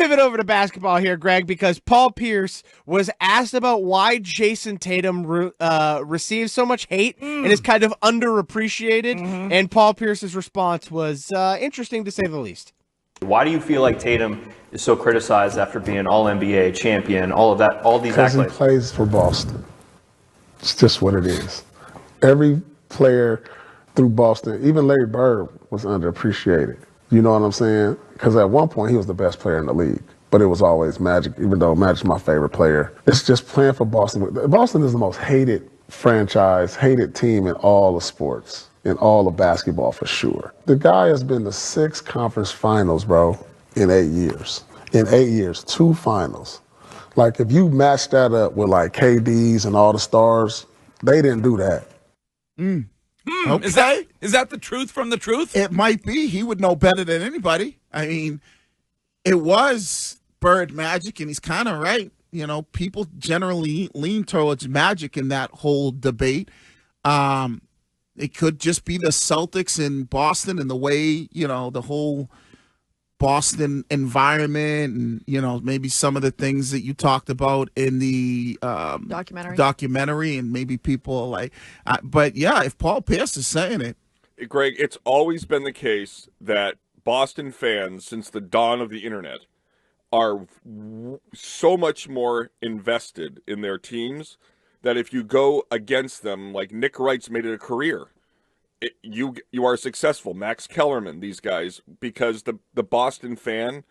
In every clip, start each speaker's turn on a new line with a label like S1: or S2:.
S1: Pivot over to basketball here, Greg, because Paul Pierce was asked about why Jason Tatum receives so much hate and is kind of underappreciated. And Paul Pierce's response was interesting to say the least.
S2: Why do you feel like Tatum is so criticized after being All-NBA champion, all of that, all these accolades?
S3: Because he plays for Boston. It's just what it is. Every player through Boston, even Larry Bird was underappreciated. You know what I'm saying? Because at one point he was the best player in the league, but it was always Magic, even though Magic's my favorite player. It's just playing for Boston. Boston is the most hated franchise, hated team in all of sports, in all of basketball for sure. The guy has been to 6 conference finals, bro, in 8 years. In 8 years, 2 finals. Like if you match that up with like KD's and all the stars, they didn't do that.
S4: Okay. Is that the truth from the truth?
S5: It might be. He would know better than anybody. I mean, it was Bird Magic, and he's kind of right. You know, people generally lean towards Magic in that whole debate. It could just be the Celtics in Boston and the way, you know, the whole Boston environment and, you know, maybe some of the things that you talked about in the documentary and maybe people like, but yeah, if Paul Pierce is saying it.
S6: Greg, it's always been the case that Boston fans, since the dawn of the internet, are so much more invested in their teams that if you go against them, like Nick Wright's made it a career, you are successful. Max Kellerman, these guys, because the Boston fan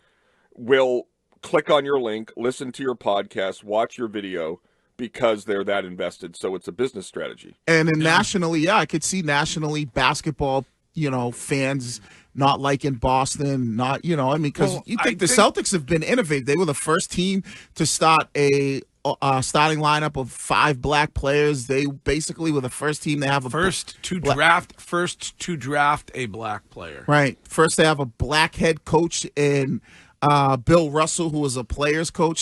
S6: will click on your link, listen to your podcast, watch your video because they're that invested. So it's a business strategy.
S5: And then nationally, yeah, I could see nationally basketball, you know, fans not liking Boston, not, you know, I mean, because the Celtics have been innovative. They were the first team to start a starting lineup of 5 black players. They basically were the first team to have a
S4: first to draft a black player.
S5: Right. First they have a black head coach in Bill Russell, who was a players coach.